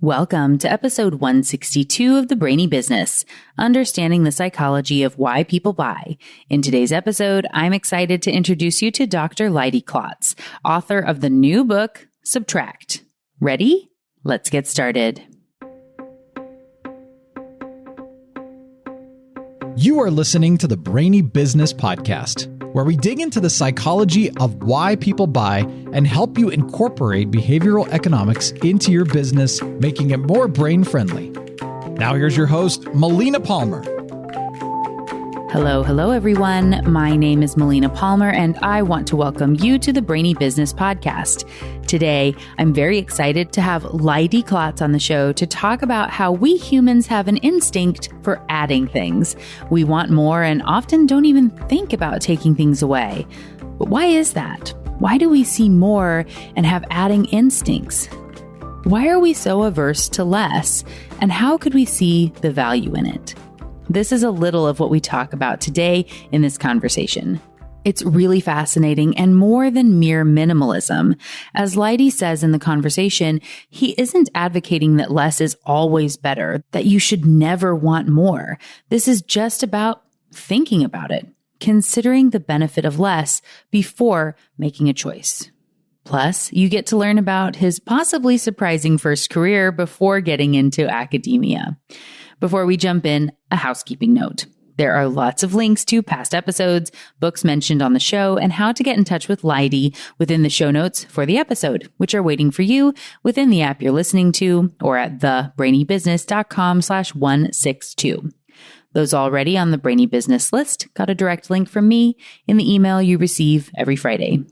Welcome to episode 162 of the Brainy Business, understanding the psychology of why people buy. In today's episode, I'm excited to introduce you to Dr. Leidy Klotz, author of the new book, Subtract. Ready? Let's get started. You are listening to the Brainy Business Podcast, where we dig into the psychology of why people buy and help you incorporate behavioral economics into your business, making it more brain-friendly. Now here's your host, Melina Palmer. Hello, everyone. My name is Melina Palmer, and I want to welcome you to the Brainy Business Podcast. Today, I'm very excited to have Leidy Klotz on the show to talk about how we humans have an instinct for adding things. We want more and often don't even think about taking things away. But why is that? Why do we see more and have adding instincts? Why are we so averse to less? And how could we see the value in it? This is a little of what we talk about today in this conversation. It's really fascinating and more than mere minimalism. As Leidy says in the conversation, he isn't advocating that less is always better, that you should never want more. This is just about thinking about it, considering the benefit of less before making a choice. Plus, you get to learn about his possibly surprising first career before getting into academia. Before we jump in, a housekeeping note. There are lots of links to past episodes, books mentioned on the show, and how to get in touch with Leidy within the show notes for the episode, which are waiting for you within the app you're listening to or at thebrainybusiness.com/162. Those already on the Brainy Business list got a direct link from me in the email you receive every Friday.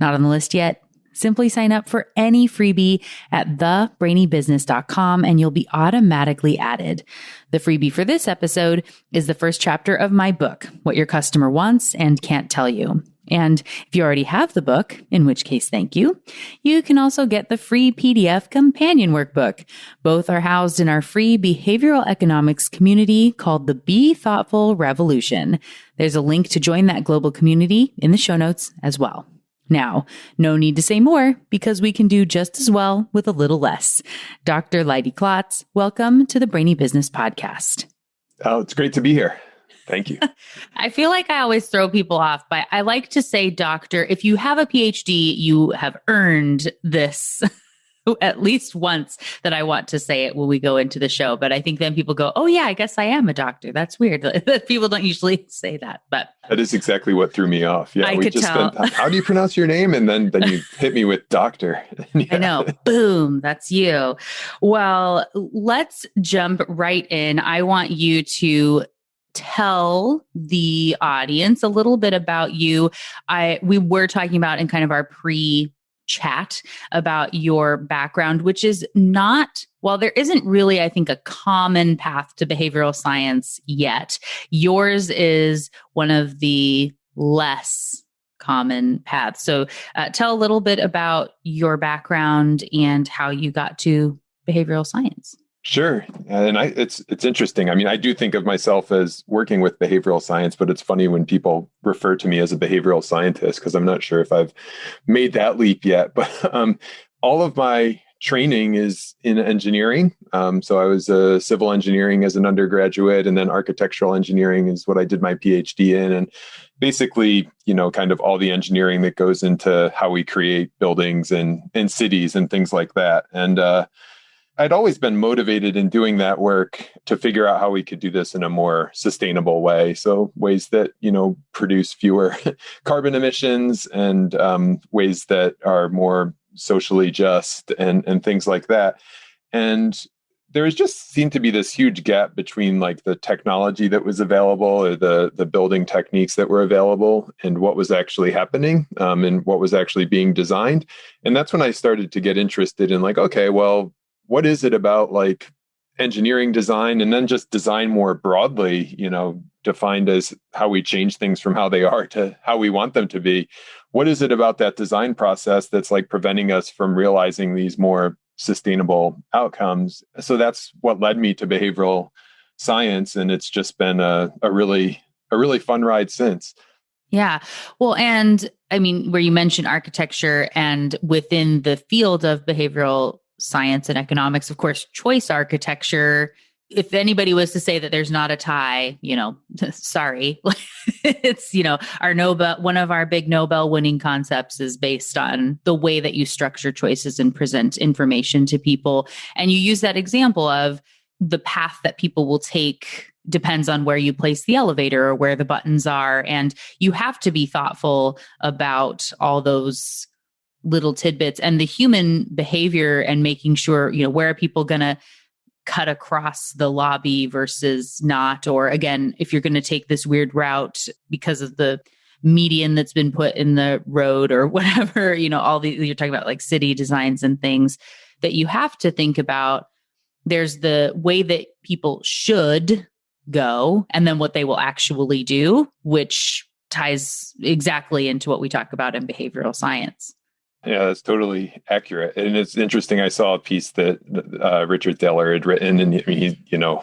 Not on the list yet? Simply sign up for any freebie at thebrainybusiness.com and you'll be automatically added. The freebie for this episode is the first chapter of my book, What Your Customer Wants and Can't Tell You. And if you already have the book, in which case thank you, you can also get the free PDF companion workbook. Both are housed in our free behavioral economics community called the Be Thoughtful Revolution. There's a link to join that global community in the show notes as well. Now, no need to say more because we can do just as well with a little less. Dr. Leidy Klotz, welcome to the Brainy Business Podcast. Oh, it's great to be here. Thank you. I feel like I always throw people off, but I like to say, doctor, if you have a PhD, you have earned this. At least once that I want to say it when we go into the show. But I think then people go, oh yeah, I guess I am a doctor. That's weird. People don't usually say that, but that is exactly what threw me off. Yeah, we just tell. How do you pronounce your name? And then you hit me with doctor. Yeah. I know. Boom. That's you. Well, let's jump right in. I want you to tell the audience a little bit about you. We were talking about in kind of our pre-chat about your background, which is not, well, there isn't really, I think, a common path to behavioral science yet. Yours is one of the less common paths. So tell a little bit about your background and how you got to behavioral science. Sure. And it's interesting. I mean, I do think of myself as working with behavioral science, but it's funny when people refer to me as a behavioral scientist, because I'm not sure if I've made that leap yet. But all of my training is in engineering. So I was civil engineering as an undergraduate, and then architectural engineering is what I did my PhD in. And basically, kind of all the engineering that goes into how we create buildings and cities and things like that. And I'd always been motivated in doing that work to figure out how we could do this in a more sustainable way. So ways that, produce fewer carbon emissions and ways that are more socially just and things like that. And there just seemed to be this huge gap between like the technology that was available or the building techniques that were available and what was actually happening and what was actually being designed. And that's when I started to get interested in like, okay, well, what is it about like engineering design and then just design more broadly, defined as how we change things from how they are to how we want them to be? What is it about that design process that's like preventing us from realizing these more sustainable outcomes? So that's what led me to behavioral science. And it's just been a really fun ride since. Yeah. Well, and I mean, where you mentioned architecture and within the field of behavioral science and economics. Of course, choice architecture, if anybody was to say that there's not a tie, sorry, it's, our Nobel, one of our big Nobel winning concepts is based on the way that you structure choices and present information to people. And you use that example of the path that people will take depends on where you place the elevator or where the buttons are. And you have to be thoughtful about all those little tidbits and the human behavior and making sure, where are people going to cut across the lobby versus not, or again, if you're going to take this weird route because of the median that's been put in the road or whatever, all these, you're talking about like city designs and things that you have to think about. There's the way that people should go and then what they will actually do, which ties exactly into what we talk about in behavioral science. Yeah, that's totally accurate. And it's interesting. I saw a piece that Richard Thaler had written, and he,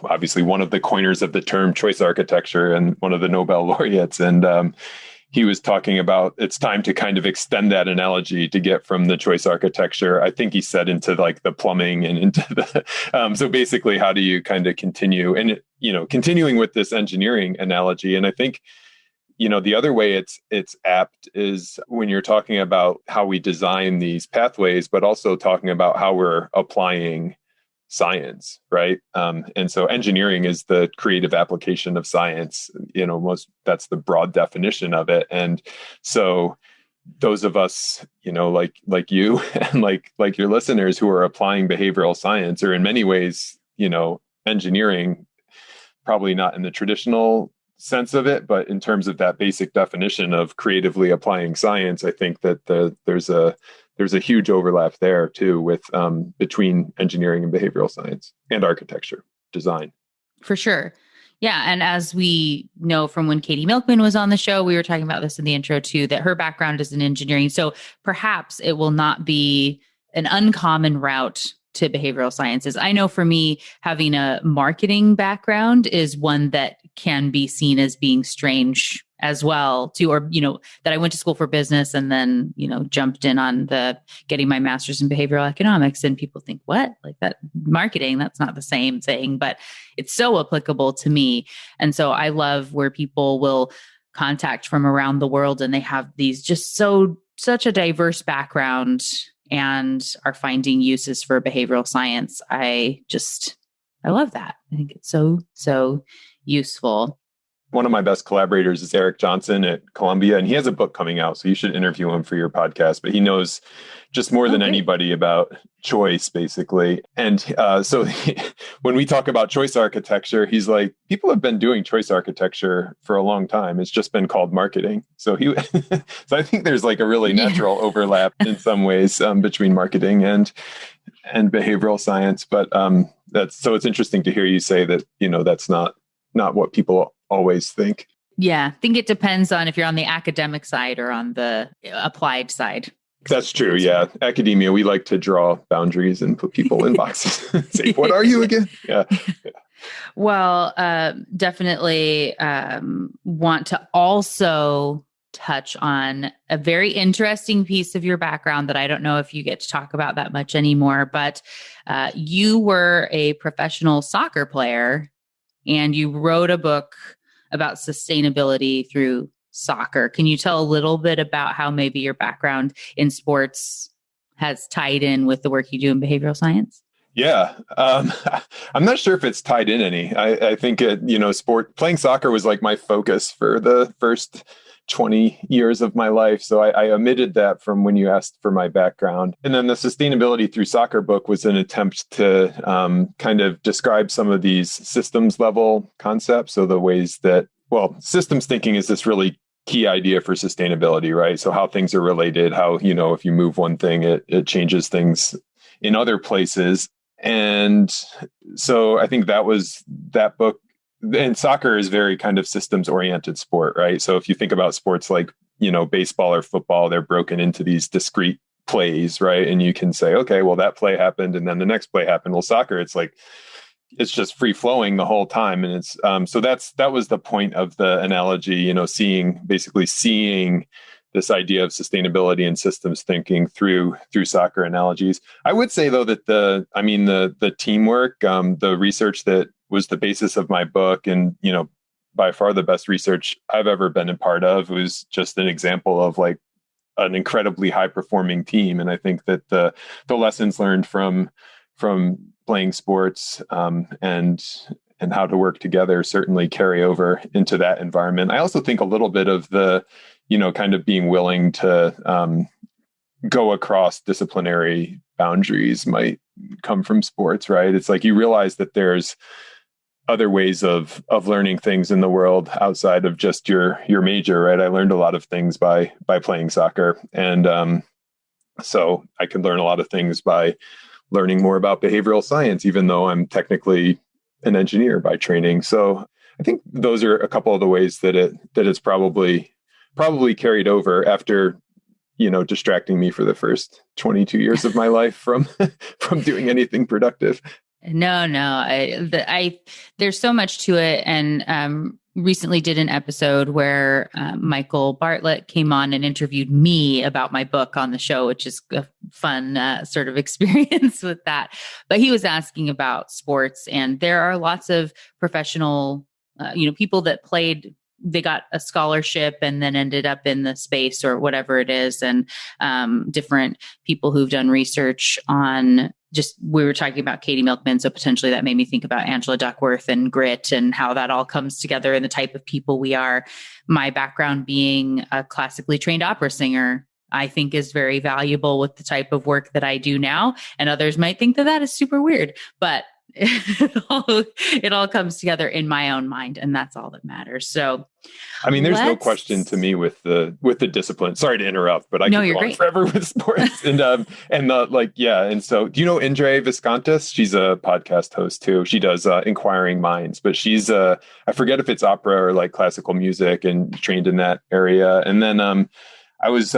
obviously one of the coiners of the term choice architecture and one of the Nobel laureates. And he was talking about it's time to kind of extend that analogy to get from the choice architecture, I think he said, into like the plumbing and into the, so basically how do you kind of continue and, continuing with this engineering analogy. And I think, the other way it's apt is when you're talking about how we design these pathways, but also talking about how we're applying science, right? And so engineering is the creative application of science, that's the broad definition of it. And so those of us, like you and like your listeners who are applying behavioral science, or in many ways, engineering, probably not in the traditional sense of it, but in terms of that basic definition of creatively applying science, I think that there's a huge overlap there too with between engineering and behavioral science and architecture design. For sure. Yeah. And as we know from when Katie Milkman was on the show, we were talking about this in the intro too, that her background is in engineering. So perhaps it will not be an uncommon route to behavioral sciences. I know for me, having a marketing background is one that can be seen as being strange as well too, or, that I went to school for business and then, jumped in on the getting my master's in behavioral economics, and people think, what? Like that marketing, that's not the same thing, but it's so applicable to me. And so I love where people will contact from around the world and they have these such a diverse background and are finding uses for behavioral science. I love that. I think it's so useful. One of my best collaborators is Eric Johnson at Columbia, and he has a book coming out, so you should interview him for your podcast. But he knows just more than anybody about choice, basically. And so when we talk about choice architecture, he's like, people have been doing choice architecture for a long time. It's just been called marketing. So so I think there's like a really natural overlap in some ways between marketing and behavioral science. But it's interesting to hear you say that, that's not what people always think. Yeah. I think it depends on if you're on the academic side or on the applied side. That's true. Yeah. Academia, we like to draw boundaries and put people in boxes. Say, what are you again? Yeah. Well, definitely want to also touch on a very interesting piece of your background that I don't know if you get to talk about that much anymore, but you were a professional soccer player and you wrote a book about sustainability through soccer. Can you tell a little bit about how maybe your background in sports has tied in with the work you do in behavioral science? Yeah. I'm not sure if it's tied in any. I think playing soccer was like my focus for the first 20 years of my life. So I omitted that from when you asked for my background. And then the Sustainability Through Soccer book was an attempt to kind of describe some of these systems level concepts. So the ways that, systems thinking is this really key idea for sustainability, right? So how things are related, how, if you move one thing, it changes things in other places. And so I think that was that book. And soccer is very kind of systems oriented sport, right? So if you think about sports like, baseball or football, they're broken into these discrete plays, right? And you can say, okay, well, that play happened and then the next play happened. Well, soccer, it's just free flowing the whole time. And it's, so that was the point of the analogy, seeing this idea of sustainability and systems thinking through soccer analogies. I would say though that the teamwork, the research that was the basis of my book, and by far the best research I've ever been a part of, was just an example of like an incredibly high performing team. And I think that the lessons learned from playing sports and how to work together certainly carry over into that environment. I also think a little bit of the, kind of being willing to go across disciplinary boundaries might come from sports, right? It's like you realize that there's other ways of learning things in the world outside of just your major, right? I learned a lot of things by playing soccer. And so I could learn a lot of things by learning more about behavioral science, even though I'm technically an engineer by training. So I think those are a couple of the ways that it's probably carried over after, distracting me for the first 22 years of my life from doing anything productive. No, there's so much to it. And recently did an episode where Michael Bartlett came on and interviewed me about my book on the show, which is a fun sort of experience with that. But he was asking about sports, and there are lots of professional, people that played. They got a scholarship and then ended up in the space or whatever it is. And different people who've done research on we were talking about Katie Milkman. So potentially that made me think about Angela Duckworth and grit and how that all comes together and the type of people we are. My background being a classically trained opera singer, I think is very valuable with the type of work that I do now. And others might think that is super weird, but it all comes together in my own mind, and that's all that matters. So, there's no question to me with the discipline. Sorry to interrupt, but I could go on forever with sports. And so, do you know Indre Viscontis? She's a podcast host too. She does Inquiring Minds, but she's I forget if it's opera or like classical music, and trained in that area. And then I was.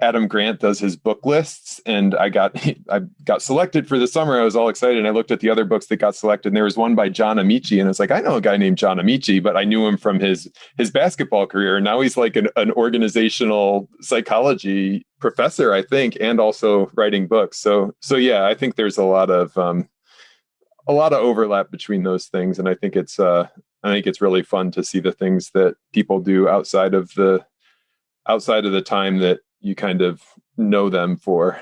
Adam Grant does his book lists, and I got selected for the summer. I was all excited, and I looked at the other books that got selected, and there was one by John Amici, and I was like, I know a guy named John Amici, but I knew him from his basketball career, and now he's like an organizational psychology professor, I think, and also writing books. So yeah, I think there's a lot of overlap between those things, and I think it's really fun to see the things that people do outside of the time that you kind of know them for.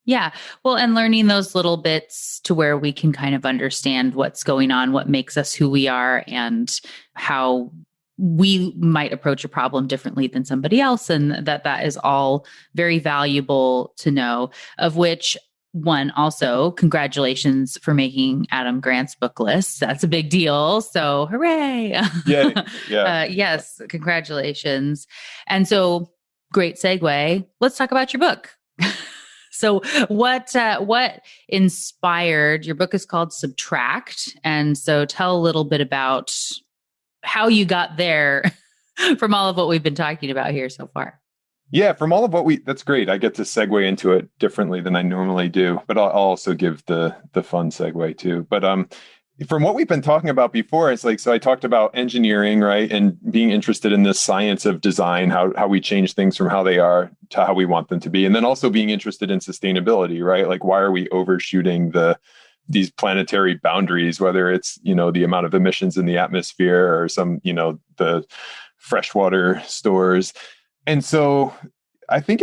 Yeah. Well, and learning those little bits to where we can kind of understand what's going on, what makes us who we are, and how we might approach a problem differently than somebody else. And that is all very valuable to know, of which one, also, congratulations for making Adam Grant's book list. That's a big deal. So hooray. Yeah. Yes. Congratulations. And so, great segue. Let's talk about your book. So what inspired, your book is called Subtract. And so tell a little bit about how you got there from all of what we've been talking about here so far. Yeah, from all of that's great. I get to segue into it differently than I normally do, but I'll also give the fun segue too. But from what we've been talking about before, it's like, so I talked about engineering, right? And being interested in this science of design, how we change things from how they are to how we want them to be. And then also being interested in sustainability, right? Like, why are we overshooting these planetary boundaries, whether it's, the amount of emissions in the atmosphere or some, the freshwater stores. And so I think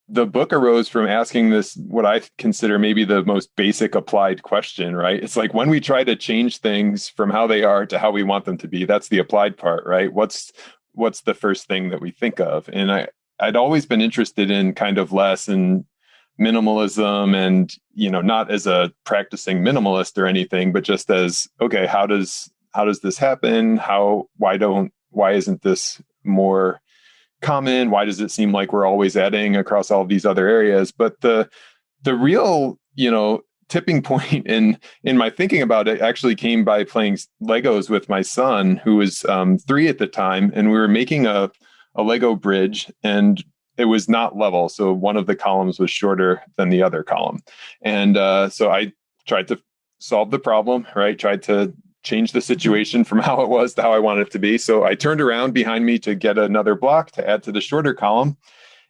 the book arose from asking this, what I consider maybe the most basic applied question, right? It's like, when we try to change things from how they are to how we want them to be, that's the applied part, right? What's the first thing that we think of? And I'd always been interested in kind of less in minimalism, and, not as a practicing minimalist or anything, but just as, okay, how does this happen? Why isn't this more common? Why does it seem like we're always adding across all of these other areas? But the real, tipping point in my thinking about it actually came by playing Legos with my son, who was 3 at the time, and we were making a Lego bridge, and it was not level. So one of the columns was shorter than the other column. And so I tried to solve the problem, right? Tried to change the situation from how it was to how I want it to be. So I turned around behind me to get another block to add to the shorter column.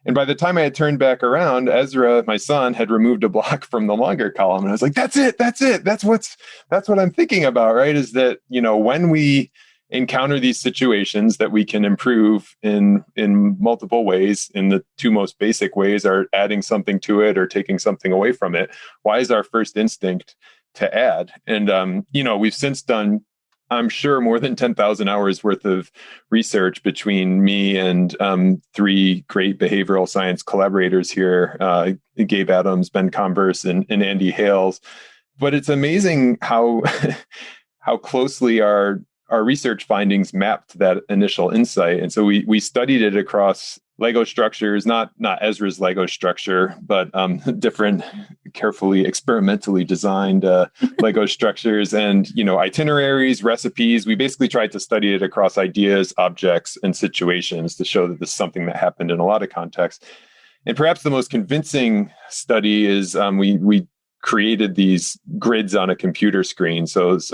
And by the time I had turned back around, Ezra, my son, had removed a block from the longer column. And I was like, that's it. That's what I'm thinking about, right? Is that, when we encounter these situations that we can improve in multiple ways, in the two most basic ways are adding something to it or taking something away from it. Why is our first instinct to add? And, we've since done, I'm sure, more than 10,000 hours worth of research between me and 3 great behavioral science collaborators here, Gabe Adams, Ben Converse, and Andy Hales. But it's amazing how closely our research findings mapped that initial insight. And so we studied it across Lego structures, not Ezra's Lego structure, but different, carefully, experimentally designed Lego structures and, itineraries, recipes. We basically tried to study it across ideas, objects, and situations to show that this is something that happened in a lot of contexts. And perhaps the most convincing study is we created these grids on a computer screen. So it's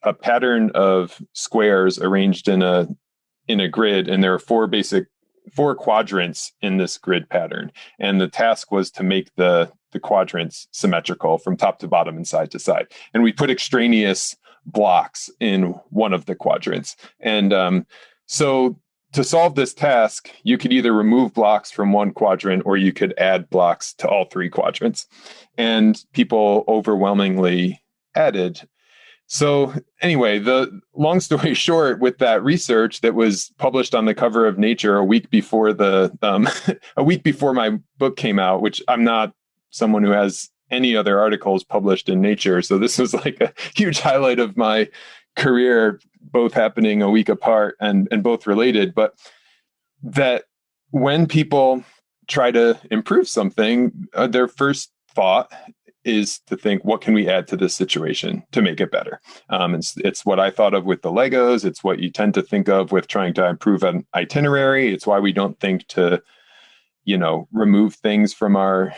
a pattern of squares arranged in a grid, and there are 4 quadrants in this grid pattern. And the task was to make the quadrants symmetrical from top to bottom and side to side. And we put extraneous blocks in one of the quadrants. And so to solve this task, you could either remove blocks from one quadrant or you could add blocks to all 3 quadrants. And people overwhelmingly added. So anyway, the long story short, with that research that was published on the cover of Nature a week before my book came out, which I'm not someone who has any other articles published in Nature. So this was like a huge highlight of my career, both happening a week apart and both related. But that when people try to improve something, their first thought is to think, what can we add to this situation to make it better? It's what I thought of with the Legos. It's what you tend to think of with trying to improve an itinerary. It's why we don't think to, remove things from our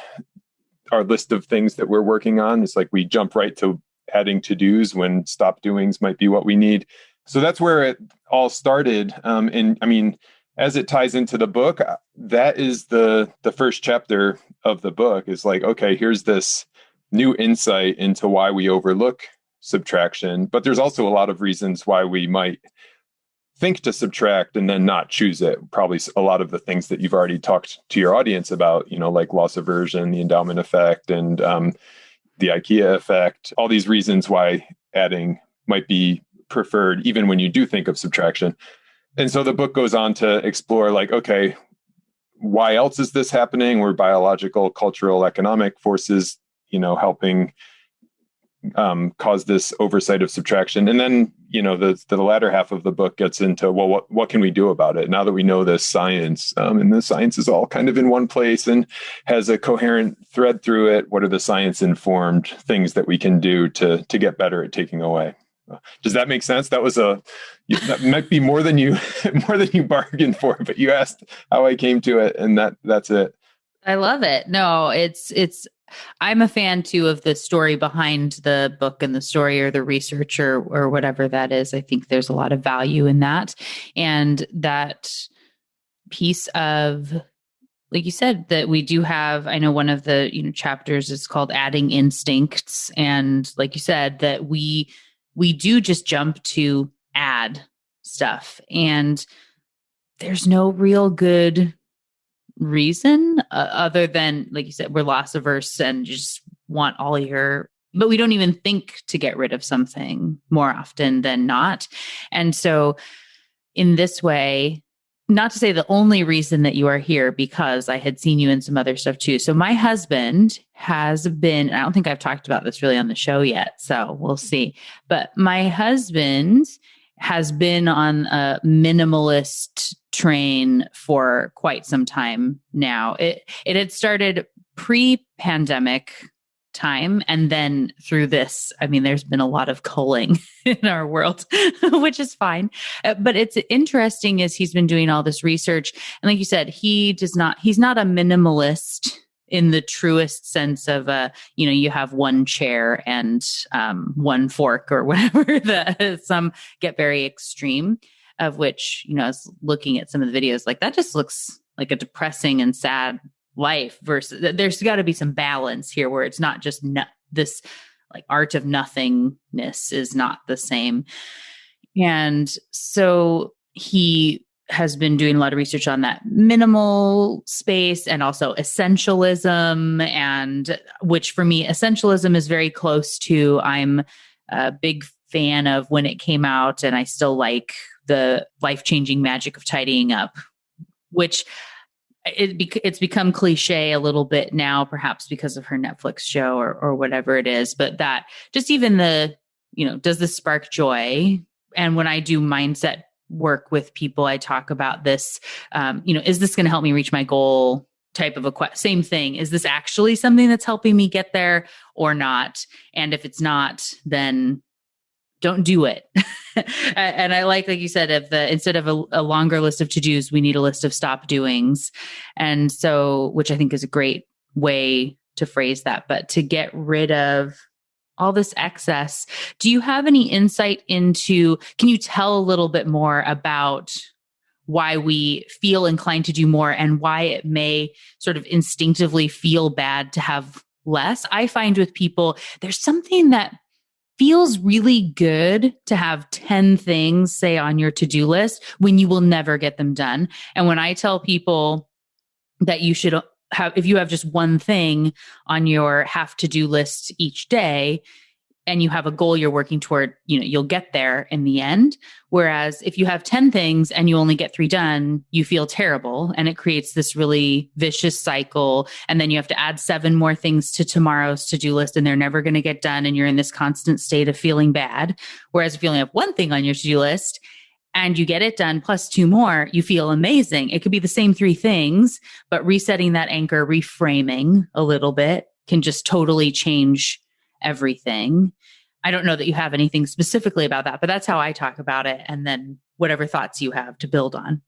list of things that we're working on. It's like we jump right to adding to-dos when stop doings might be what we need. So that's where it all started. And I mean, as it ties into the book, that is the first chapter of the book is like, okay, here's this new insight into why we overlook subtraction, but there's also a lot of reasons why we might think to subtract and then not choose it. Probably a lot of the things that you've already talked to your audience about, like loss aversion, the endowment effect, and the IKEA effect, all these reasons why adding might be preferred, even when you do think of subtraction. And so the book goes on to explore like, okay, why else is this happening? Were biological, cultural, economic forces helping cause this oversight of subtraction? And then, the latter half of the book gets into, well, what can we do about it? Now that we know this science, and the science is all kind of in one place and has a coherent thread through it, what are the science-informed things that we can do to get better at taking away? Does that make sense? That might be more than you bargained for, but you asked how I came to it, and that's it. I love it. No, it's I'm a fan too of the story behind the book and the story or the research or whatever that is. I think there's a lot of value in that. And that piece of, like you said, that we do have, I know one of the chapters is called Adding Instincts. And like you said, that we do just jump to add stuff. And there's no real good reason other than, like you said, we're loss averse and just want but we don't even think to get rid of something more often than not. And so in this way, not to say the only reason that you are here, because I had seen you in some other stuff too. So my husband has been, I don't think I've talked about this really on the show yet, so we'll see. But my husband has been on a minimalist train for quite some time now. It had started pre-pandemic time, and then through this, I mean, there's been a lot of culling in our world, which is fine. But it's interesting as he's been doing all this research, and like you said, he's not a minimalist in the truest sense of, you have one chair and one fork or whatever. Some get very extreme, of which, I was looking at some of the videos, like that just looks like a depressing and sad life, versus there's got to be some balance here where it's not just this like art of nothingness is not the same. And so he has been doing a lot of research on that minimal space and also essentialism, and which for me, essentialism is very close to, I'm a big fan of when it came out, and I still like the life-changing magic of tidying up, which it's become cliche a little bit now, perhaps because of her Netflix show or whatever it is. But that just even does this spark joy? And when I do mindset work with people, I talk about this, is this going to help me reach my goal type of same thing. Is this actually something that's helping me get there or not? And if it's not, then don't do it. And I like you said, instead of a longer list of to-dos, we need a list of stop doings. And so, which I think is a great way to phrase that, but to get rid of all this excess. Do you have any insight into, can you tell a little bit more about why we feel inclined to do more and why it may sort of instinctively feel bad to have less? I find with people, there's something that feels really good to have 10 things, say, on your to-do list when you will never get them done. And when I tell people that you should have, if you have just one thing on your have to-do list each day and you have a goal you're working toward, you'll get there in the end. Whereas if you have 10 things and you only get 3 done, you feel terrible. And it creates this really vicious cycle. And then you have to add 7 more things to tomorrow's to-do list and they're never going to get done. And you're in this constant state of feeling bad. Whereas if you only have one thing on your to-do list and you get it done plus 2 more, you feel amazing. It could be the same 3 things, but resetting that anchor, reframing a little bit can just totally change everything. I don't know that you have anything specifically about that, but that's how I talk about it. And then whatever thoughts you have to build on.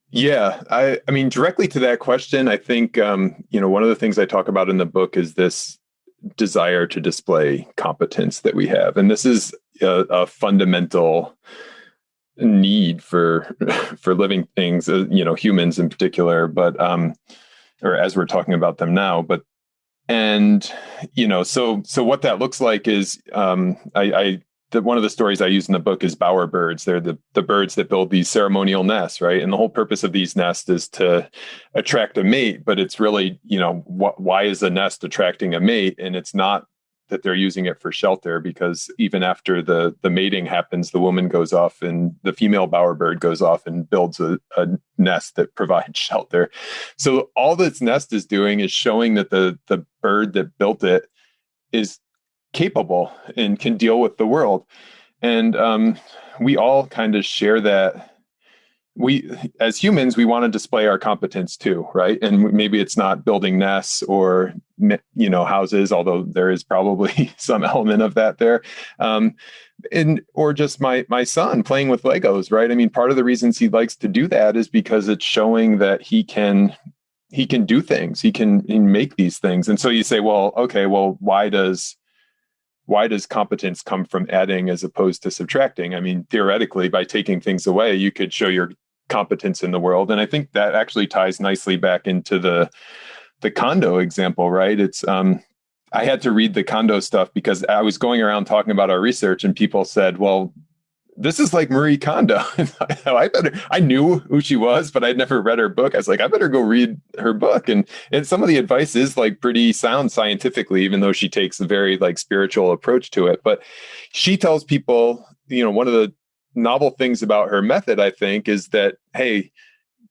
Yeah. I mean, directly to that question, I think, one of the things I talk about in the book is this desire to display competence that we have. And this is a fundamental need for living things, humans in particular, but, or as we're talking about them now, but so what that looks like is, one of the stories I use in the book is bower birds. They're the birds that build these ceremonial nests, right? And the whole purpose of these nests is to attract a mate, but it's really, why is a nest attracting a mate? And it's not that they're using it for shelter, because even after the mating happens, the woman goes off and the female bowerbird goes off and builds a nest that provides shelter. So all this nest is doing is showing that the bird that built it is capable and can deal with the world. And we all kind of share that. As humans, we want to display our competence too, right? And maybe it's not building nests or, houses, although there is probably some element of that there. Or just my son playing with Legos, right? I mean, part of the reasons he likes to do that is because it's showing that he can do things, he can make these things. And so you say, why does competence come from adding as opposed to subtracting? I mean, theoretically, by taking things away, you could show your competence in the world. And I think that actually ties nicely back into the condo example, right? It's I had to read the condo stuff because I was going around talking about our research and people said, well, this is like Marie Kondo. I knew who she was, but I'd never read her book. I was like, I better go read her book. And some of the advice is like pretty sound scientifically, even though she takes a very like spiritual approach to it. But she tells people, one of the novel things about her method, I think, is that, hey,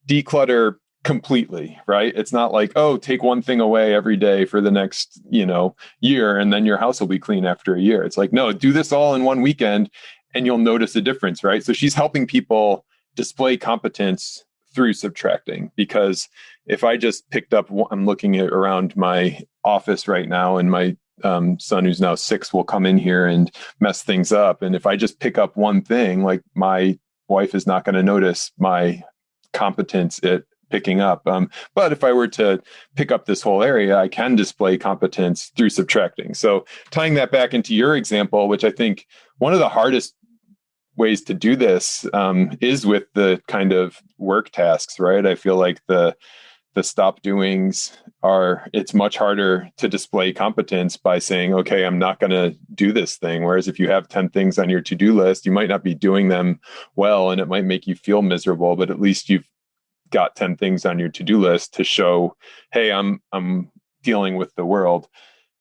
declutter completely, right? It's not like, take one thing away every day for the next, year, and then your house will be clean after a year. It's like, no, do this all in one weekend and you'll notice a difference, right? So she's helping people display competence through subtracting, because if I just picked up, I'm looking at around my office right now, and my son, who's now 6, will come in here and mess things up. And if I just pick up one thing, like, my wife is not going to notice my competence at picking up. But if I were to pick up this whole area, I can display competence through subtracting. So tying that back into your example, which I think one of the hardest ways to do this is with the kind of work tasks, right? I feel like the stop doings it's much harder to display competence by saying, okay, I'm not going to do this thing. Whereas if you have 10 things on your to-do list, you might not be doing them well, and it might make you feel miserable, but at least you've got 10 things on your to-do list to show, hey, I'm dealing with the world.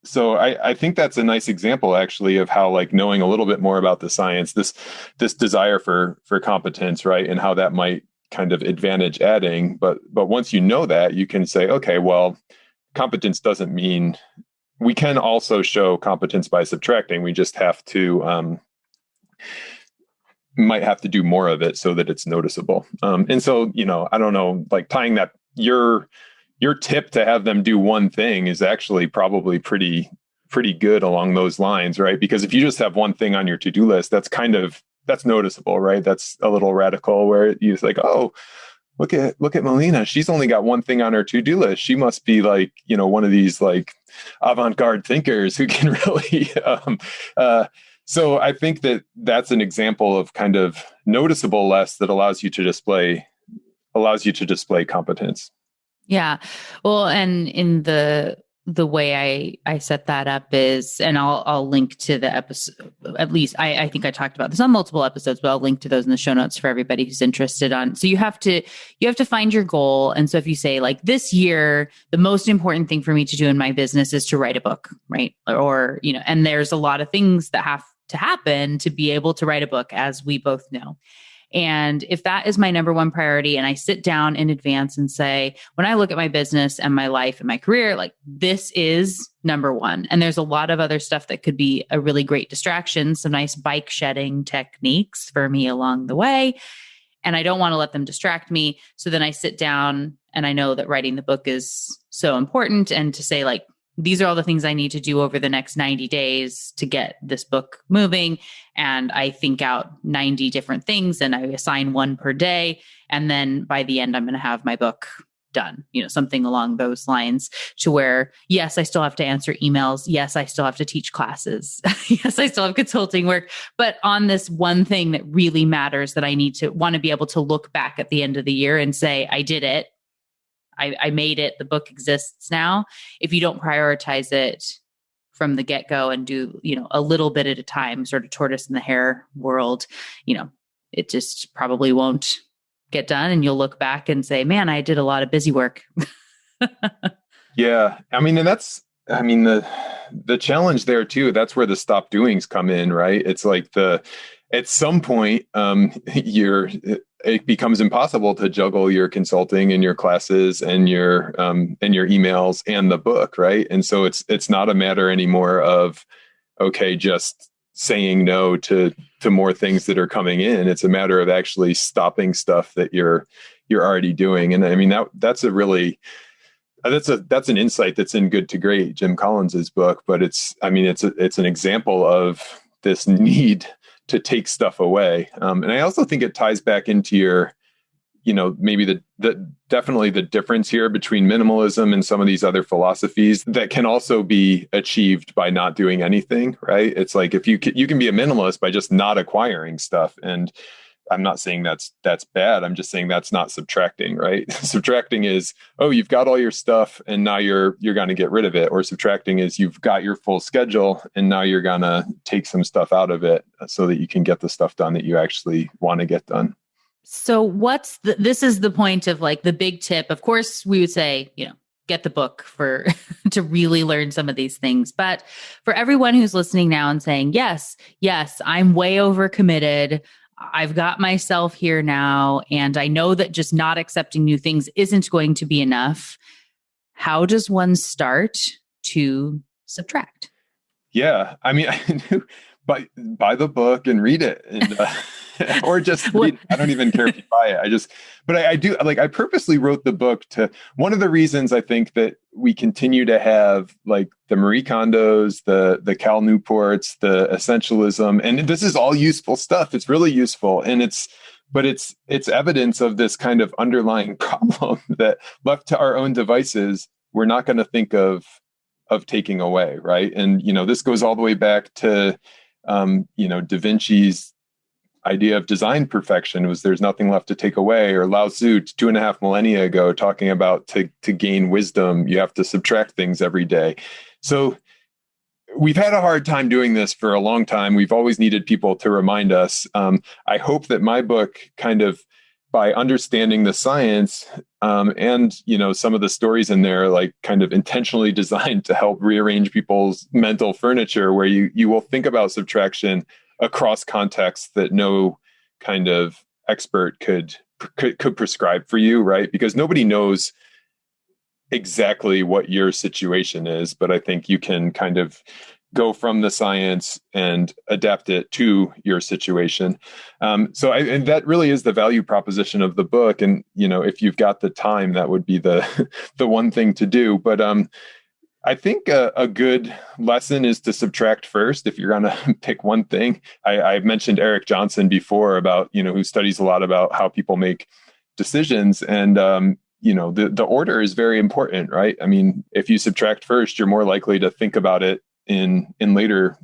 So I think that's a nice example, actually, of how, like, knowing a little bit more about the science, this desire for competence, right, and how that might kind of advantage adding. But once you know that, you can say, okay, well, competence doesn't mean we can also show competence by subtracting. We just have to might have to do more of it so that it's noticeable. And so, I don't know, like, tying that your tip to have them do one thing is actually probably pretty good along those lines, right? Because if you just have one thing on your to-do list, that's noticeable, right? That's a little radical, where you're like, oh, look at Melina. She's only got one thing on her to-do list. She must be like, one of these like avant-garde thinkers who can really, so I think that's an example of kind of noticeable less that allows you to display competence. Yeah. Well, and in the way I set that up is, and I'll link to the episode, at least I think I talked about this on multiple episodes, but I'll link to those in the show notes for everybody who's interested on. So you have to find your goal. And so if you say, like, this year, the most important thing for me to do in my business is to write a book, right? Or, and there's a lot of things that have to happen to be able to write a book, as we both know. And if that is my number one priority, and I sit down in advance and say, when I look at my business and my life and my career, like, this is number one. And there's a lot of other stuff that could be a really great distraction, some nice bike shedding techniques for me along the way. And I don't want to let them distract me. So then I sit down, and I know that writing the book is so important, and to say, like, these are all the things I need to do over the next 90 days to get this book moving. And I think out 90 different things, and I assign one per day. And then by the end, I'm going to have my book done, something along those lines, to where, yes, I still have to answer emails. Yes, I still have to teach classes. Yes, I still have consulting work, but on this one thing that really matters, that I want to be able to look back at the end of the year and say, I did it. I made it. The book exists now. If you don't prioritize it from the get-go and do, a little bit at a time, sort of tortoise in the hare world, it just probably won't get done. And you'll look back and say, man, I did a lot of busy work. Yeah. And the challenge there too, that's where the stop doings come in, right? It's like at some point, it becomes impossible to juggle your consulting and your classes and your emails and the book, right? And so it's not a matter anymore of, okay, just saying no to more things that are coming in. It's a matter of actually stopping stuff that you're already doing. And that's an insight that's in Good to Great, Jim Collins's book. But it's an example of this need to take stuff away. And I also think it ties back into your, maybe definitely the difference here between minimalism and some of these other philosophies that can also be achieved by not doing anything, right? It's like, if you can be a minimalist by just not acquiring stuff. And I'm not saying that's bad. I'm just saying that's not subtracting, right? Subtracting is, oh, you've got all your stuff and now you're going to get rid of it. Or subtracting is, you've got your full schedule and now you're going to take some stuff out of it so that you can get the stuff done that you actually want to get done. So this is the point of, like, the big tip. Of course, we would say, get the book to really learn some of these things. But for everyone who's listening now and saying, yes, I'm way overcommitted, I've got myself here now, and I know that just not accepting new things isn't going to be enough. How does one start to subtract? Yeah. Buy the book and read it, and, or just read. I don't even care if you buy it. I do, like, I purposely wrote the book one of the reasons I think that we continue to have, like, the Marie Kondos, the Cal Newports, the Essentialism, and this is all useful stuff. It's really useful. And but it's evidence of this kind of underlying problem that left to our own devices, we're not going to think of taking away, right? And this goes all the way back to Da Vinci's idea of design perfection was there's nothing left to take away, or Lao Tzu 2.5 millennia ago talking about to gain wisdom, you have to subtract things every day. So we've had a hard time doing this for a long time. We've always needed people to remind us. I hope that my book kind of, by understanding the science and some of the stories in there, like kind of intentionally designed to help rearrange people's mental furniture, where you will think about subtraction across contexts that no kind of expert could prescribe for you, right? Because nobody knows exactly what your situation is, but I think you can kind of go from the science and adapt it to your situation. And that really is the value proposition of the book. And, if you've got the time, that would be the one thing to do. But I think a good lesson is to subtract first if you're going to pick one thing. I've mentioned Eric Johnson before about, who studies a lot about how people make decisions. And, the order is very important, right? I mean, if you subtract first, you're more likely to think about it in later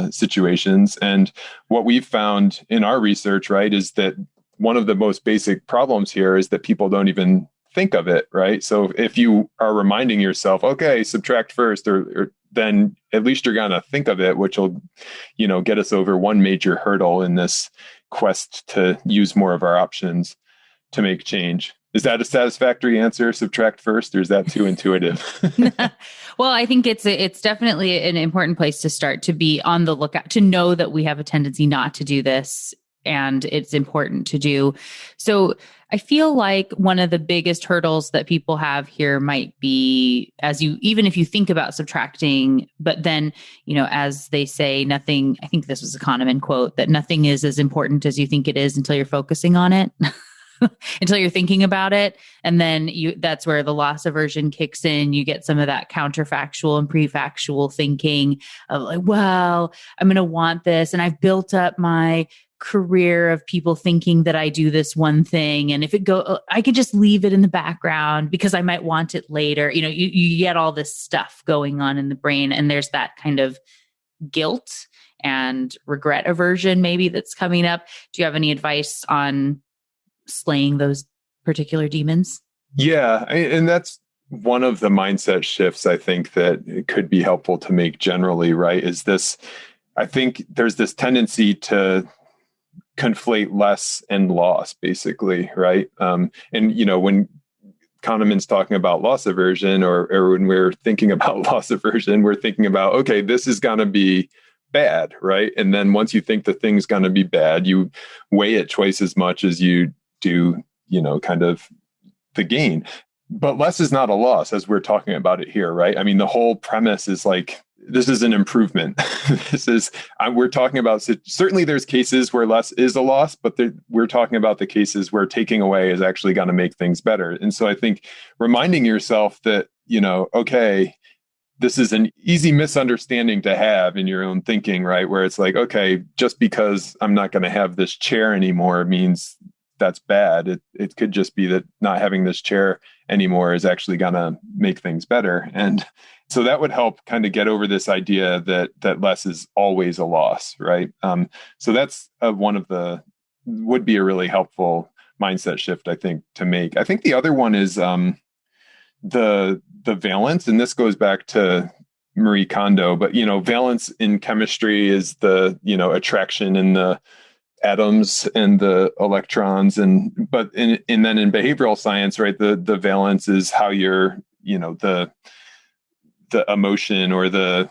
situations. And what we've found in our research, right, is that one of the most basic problems here is that people don't even think of it, right? So if you are reminding yourself, okay, subtract first, or then at least you're going to think of it, which will, get us over one major hurdle in this quest to use more of our options to make change. Is that a satisfactory answer? Subtract first, or is that too intuitive? Well, I think it's definitely an important place to start, to be on the lookout, to know that we have a tendency not to do this, and it's important to do. So I feel like one of the biggest hurdles that people have here might be, even if you think about subtracting, but then, as they say, nothing, I think this was a Kahneman quote, that nothing is as important as you think it is until you're focusing on it. Until you're thinking about it. And then that's where the loss aversion kicks in. You get some of that counterfactual and prefactual thinking of like, well, I'm going to want this. And I've built up my career of people thinking that I do this one thing. And if I could just leave it in the background because I might want it later. You get all this stuff going on in the brain, and there's that kind of guilt and regret aversion maybe that's coming up. Do you have any advice on slaying those particular demons? Yeah. And that's one of the mindset shifts I think that it could be helpful to make generally, right? Is this, I think there's this tendency to conflate less and loss, basically, right? And, when Kahneman's talking about loss aversion, or when we're thinking about loss aversion, we're thinking about, okay, this is going to be bad, right? And then once you think the thing's going to be bad, you weigh it twice as much as you do, kind of the gain. But less is not a loss, as we're talking about it here, right? I mean, the whole premise is like, this is an improvement. We're talking about, certainly there's cases where less is a loss, but we're talking about the cases where taking away is actually going to make things better. And so I think reminding yourself that, okay, this is an easy misunderstanding to have in your own thinking, right? Where it's like, okay, just because I'm not going to have this chair anymore means that's bad. It could just be that not having this chair anymore is actually going to make things better. And so that would help kind of get over this idea that less is always a loss, right? So that's would be a really helpful mindset shift, I think, to make. I think the other one is the valence, and this goes back to Marie Kondo, but valence in chemistry is the attraction in the atoms and the electrons, but then in behavioral science, right, the valence is how you're the emotion or the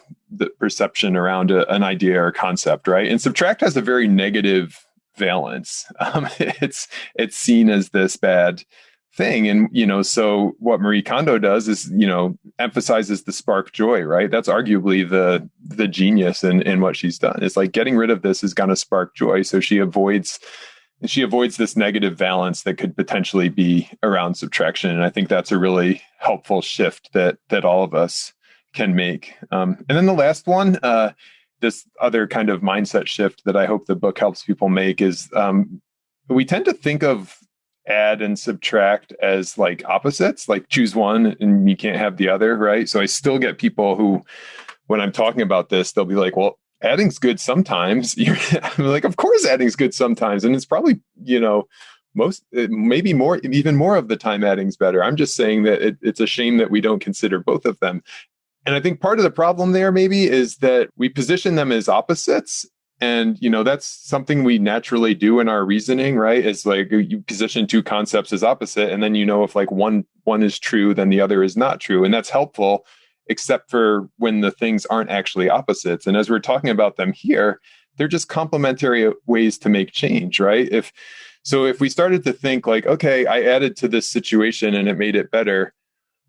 perception around an idea or concept, right? And subtract has a very negative valence. It's seen as this bad thing. And, so what Marie Kondo does is, emphasizes the spark joy, right? That's arguably the genius in what she's done. It's like getting rid of this is going to spark joy. So she avoids this negative valence that could potentially be around subtraction. And I think that's a really helpful shift that all of us can make. And then the last one, this other kind of mindset shift that I hope the book helps people make is we tend to think of add and subtract as like opposites, like choose one and you can't have the other, right? So I still get people who, when I'm talking about this, they'll be like, well, adding's good sometimes. I'm like, of course adding's good sometimes. And it's probably, maybe more, even more of the time adding's better. I'm just saying that it's a shame that we don't consider both of them. And I think part of the problem there maybe is that we position them as opposites. And, that's something we naturally do in our reasoning, right? It's like you position two concepts as opposite, and then if like one is true, then the other is not true. And that's helpful, except for when the things aren't actually opposites. And as we're talking about them here, they're just complementary ways to make change, right? If we started to think like, okay, I added to this situation and it made it better,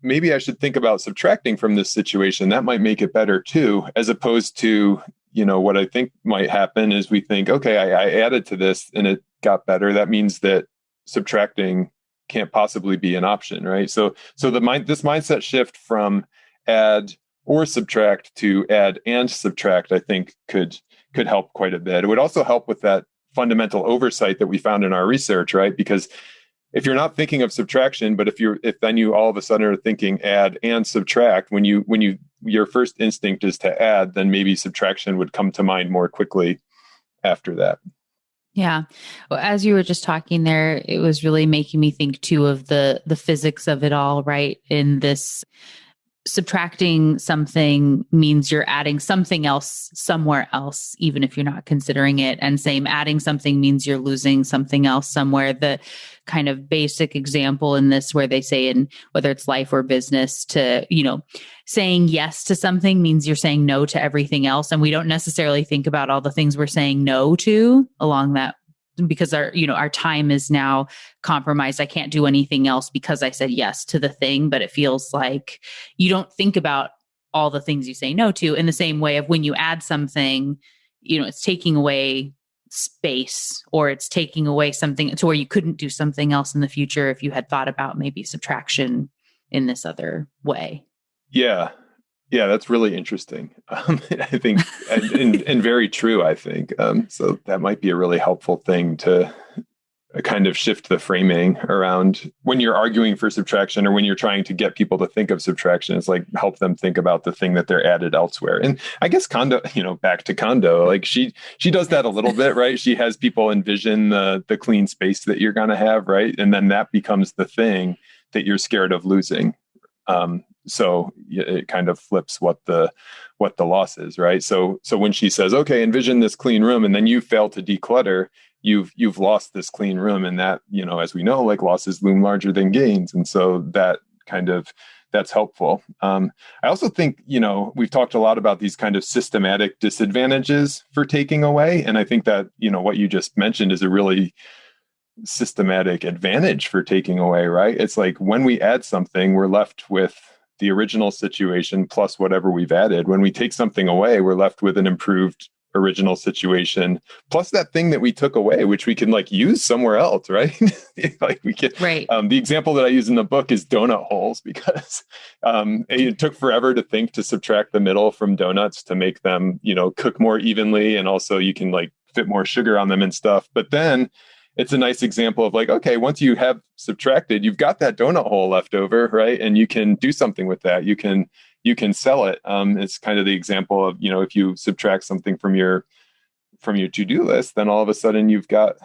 maybe I should think about subtracting from this situation. That might make it better too, as opposed to, what I think might happen is we think, okay, I added to this and it got better. That means that subtracting can't possibly be an option, right? So this mindset shift from add or subtract to add and subtract, I think could help quite a bit. It would also help with that fundamental oversight that we found in our research, right? Because if you're not thinking of subtraction, but if then you all of a sudden are thinking add and subtract, when your first instinct is to add, then maybe subtraction would come to mind more quickly after that. Yeah. Well, as you were just talking there, it was really making me think too of the physics of it all, right? In this, subtracting something means you're adding something else somewhere else, even if you're not considering it. And same, adding something means you're losing something else somewhere. The kind of basic example in this, where they say in whether it's life or business, to, saying yes to something means you're saying no to everything else. And we don't necessarily think about all the things we're saying no to along that, because our time is now compromised. I can't do anything else because I said yes to the thing, but it feels like you don't think about all the things you say no to in the same way of when you add something, it's taking away space, or it's taking away something to where you couldn't do something else in the future if you had thought about maybe subtraction in this other way. Yeah, that's really interesting. I think, and very true, I think. So that might be a really helpful thing to kind of shift the framing around when you're arguing for subtraction, or when you're trying to get people to think of subtraction. It's like help them think about the thing that they're added elsewhere. And I guess Kondo, back to Kondo, like she does that a little bit, right? She has people envision the clean space that you're going to have, right? And then that becomes the thing that you're scared of losing. So it kind of flips what the loss is, right? So when she says, okay, envision this clean room, and then you fail to declutter, you've lost this clean room. And that, as we know, like losses loom larger than gains. And so that that's helpful. I also think, we've talked a lot about these kind of systematic disadvantages for taking away. And I think that, what you just mentioned is a really systematic advantage for taking away, right? It's like when we add something, we're left with the original situation plus whatever we've added. When we take something away, we're left with an improved original situation plus that thing that we took away, which we can like use somewhere else, right? Like we can. Right. The example that I use in the book is donut holes, because it took forever to subtract the middle from donuts to make them, cook more evenly, and also you can like fit more sugar on them and stuff. But then it's a nice example of like, okay, once you have subtracted, you've got that donut hole left over, right? And you can do something with that. You can sell it. It's kind of the example of, if you subtract something from your to-do list, then all of a sudden you've got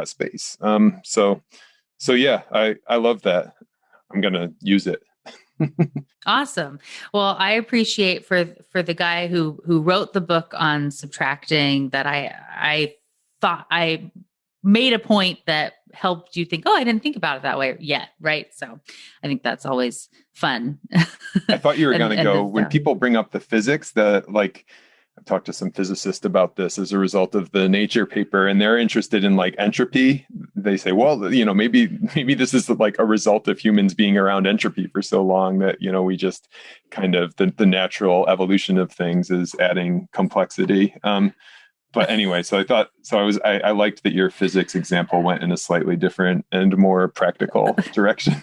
space. So yeah, I love that. I'm going to use it. Awesome. Well, I appreciate for the guy who wrote the book on subtracting that I thought I made a point that helped you think, oh, I didn't think about it that way yet. Right. So I think that's always fun. I thought you were going to go when people bring up the physics, I've talked to some physicists about this as a result of the Nature paper, and they're interested in like entropy. They say, well, maybe this is like a result of humans being around entropy for so long that, we just kind of the natural evolution of things is adding complexity. But anyway, I liked that your physics example went in a slightly different and more practical direction.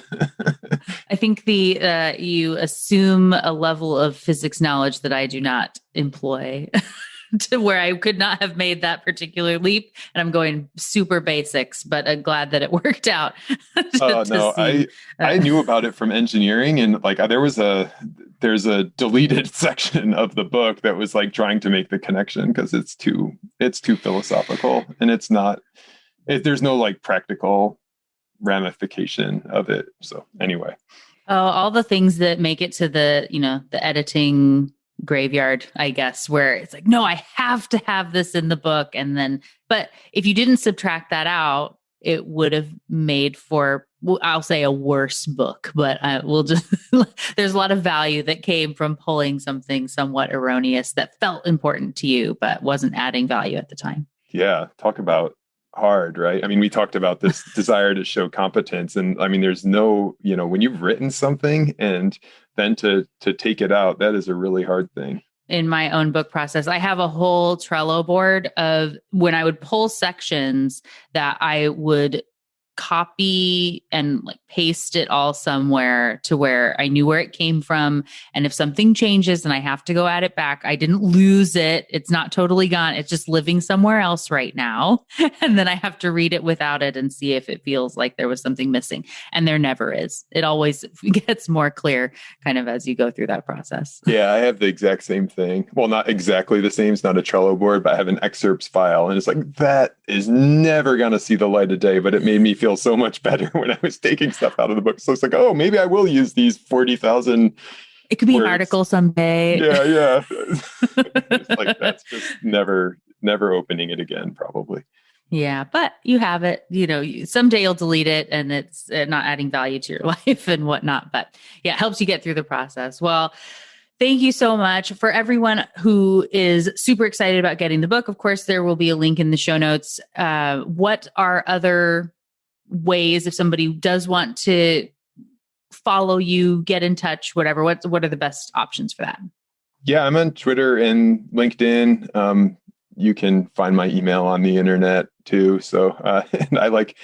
I think you assume a level of physics knowledge that I do not employ. to where I could not have made that particular leap. And I'm going super basics, but I'm glad that it worked out. I knew about it from engineering, and like there's a deleted section of the book that was like trying to make the connection because it's too philosophical, and there's no like practical ramification of it. So anyway. Oh, all the things that make it to the editing graveyard, I guess, where it's like, no, I have to have this in the book. But if you didn't subtract that out, it would have made for, I'll say, a worse book, but there's a lot of value that came from pulling something somewhat erroneous that felt important to you, but wasn't adding value at the time. Yeah. Talk about hard, right? I mean, we talked about this desire to show competence, and I mean, there's no, when you've written something and then to take it out, that is a really hard thing. In my own book process, I have a whole Trello board of when I would pull sections that I would copy and like paste it all somewhere to where I knew where it came from. And if something changes and I have to go add it back, I didn't lose it. It's not totally gone. It's just living somewhere else right now. And then I have to read it without it and see if it feels like there was something missing. And there never is. It always gets more clear kind of as you go through that process. Yeah, I have the exact same thing. Well, not exactly the same. It's not a Trello board, but I have an excerpts file. And it's like, that is never going to see the light of day, but it made me feel so much better when I was taking stuff out of the book. So it's like, oh, maybe I will use these 40,000. It could be words. An article someday. Yeah. It's like, that's just never opening it again, probably. Yeah, but you have it, someday you'll delete it and it's not adding value to your life and whatnot. But yeah, it helps you get through the process. Well, thank you so much. For everyone who is super excited about getting the book, of course, there will be a link in the show notes. What are other ways, if somebody does want to follow you, get in touch, whatever, what are the best options for that? Yeah, I'm on Twitter and LinkedIn. You can find my email on the internet too. So, and I like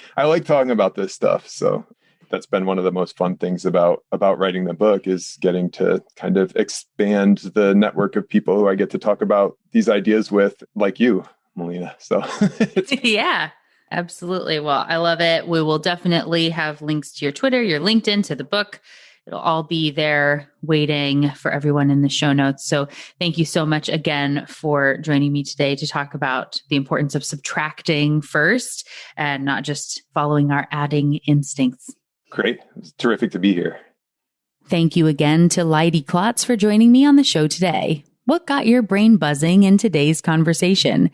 talking about this stuff. So that's been one of the most fun things about writing the book, is getting to kind of expand the network of people who I get to talk about these ideas with, like you, Melina. So yeah. Absolutely. Well, I love it. We will definitely have links to your Twitter, your LinkedIn, to the book. It'll all be there waiting for everyone in the show notes. So thank you so much again for joining me today to talk about the importance of subtracting first and not just following our adding instincts. Great. It's terrific to be here. Thank you again to Leidy Klotz for joining me on the show today. What got your brain buzzing in today's conversation?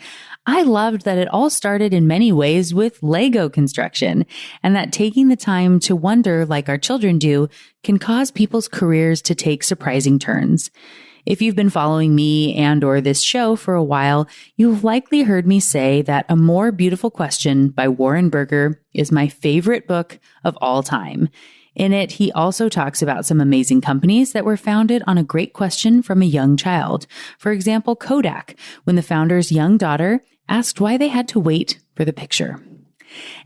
I loved that it all started in many ways with Lego construction, and that taking the time to wonder, like our children do, can cause people's careers to take surprising turns. If you've been following me and or this show for a while, you've likely heard me say that A More Beautiful Question by Warren Berger is my favorite book of all time. In it, he also talks about some amazing companies that were founded on a great question from a young child. For example, Kodak, when the founder's young daughter asked why they had to wait for the picture.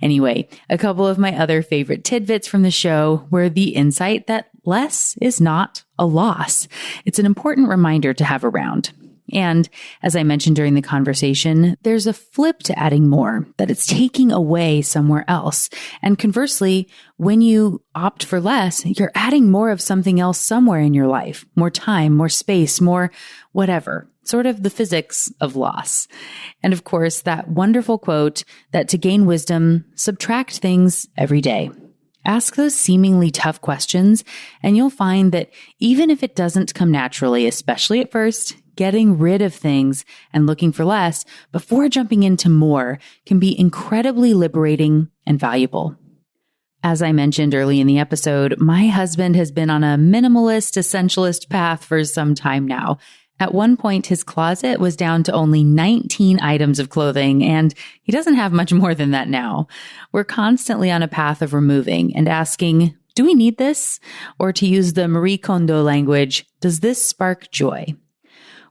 Anyway, a couple of my other favorite tidbits from the show were the insight that less is not a loss. It's an important reminder to have around. And as I mentioned during the conversation, there's a flip to adding more, that it's taking away somewhere else. And conversely, when you opt for less, you're adding more of something else somewhere in your life, more time, more space, more whatever, sort of the physics of loss. And of course, that wonderful quote that to gain wisdom, subtract things every day. Ask those seemingly tough questions, and you'll find that even if it doesn't come naturally, especially at first, getting rid of things and looking for less before jumping into more can be incredibly liberating and valuable. As I mentioned early in the episode, my husband has been on a minimalist, essentialist path for some time now. At one point, his closet was down to only 19 items of clothing, and he doesn't have much more than that now. We're constantly on a path of removing and asking, do we need this? Or to use the Marie Kondo language, does this spark joy?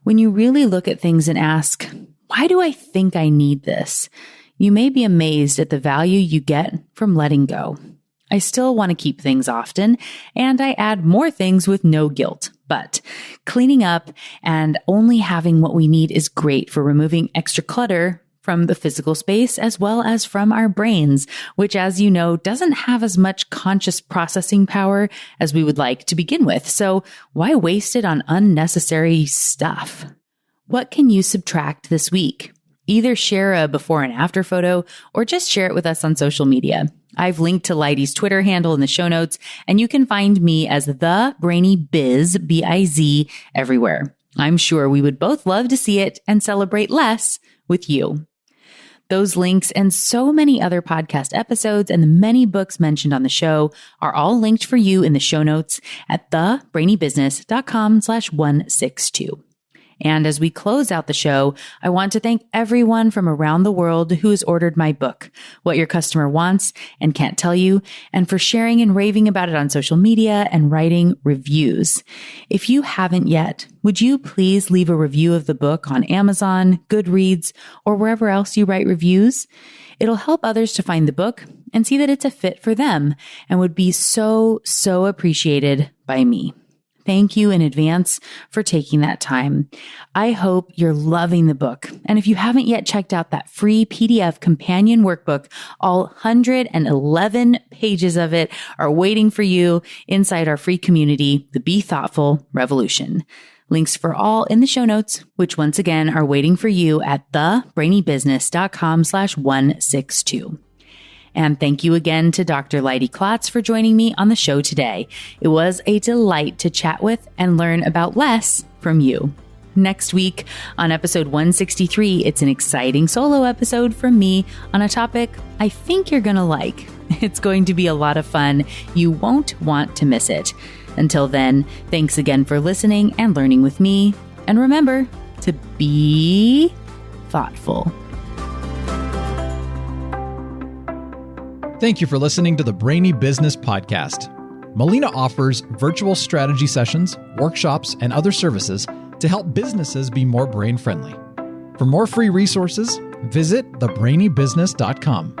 When you really look at things and ask, why do I think I need this? You may be amazed at the value you get from letting go. I still want to keep things often, and I add more things with no guilt. But cleaning up and only having what we need is great for removing extra clutter from the physical space as well as from our brains, which, as you know, doesn't have as much conscious processing power as we would like to begin with. So why waste it on unnecessary stuff? What can you subtract this week? Either share a before and after photo or just share it with us on social media. I've linked to Leidy's Twitter handle in the show notes, and you can find me as the Brainy Biz, B-I-Z, everywhere. I'm sure we would both love to see it and celebrate less with you. Those links and so many other podcast episodes and the many books mentioned on the show are all linked for you in the show notes at thebrainybusiness.com/162. And as we close out the show, I want to thank everyone from around the world who has ordered my book, What Your Customer Wants and Can't Tell You, and for sharing and raving about it on social media and writing reviews. If you haven't yet, would you please leave a review of the book on Amazon, Goodreads, or wherever else you write reviews? It'll help others to find the book and see that it's a fit for them and would be so appreciated by me. Thank you in advance for taking that time. I hope you're loving the book. And if you haven't yet checked out that free PDF companion workbook, all 111 pages of it are waiting for you inside our free community, the Be Thoughtful Revolution. Links for all in the show notes, which once again are waiting for you at thebrainybusiness.com/162. And thank you again to Dr. Leidy Klotz for joining me on the show today. It was a delight to chat with and learn about less from you. Next week on episode 163, it's an exciting solo episode from me on a topic I think you're going to like. It's going to be a lot of fun. You won't want to miss it. Until then, thanks again for listening and learning with me. And remember to be thoughtful. Thank you for listening to the Brainy Business Podcast. Melina offers virtual strategy sessions, workshops, and other services to help businesses be more brain-friendly. For more free resources, visit thebrainybusiness.com.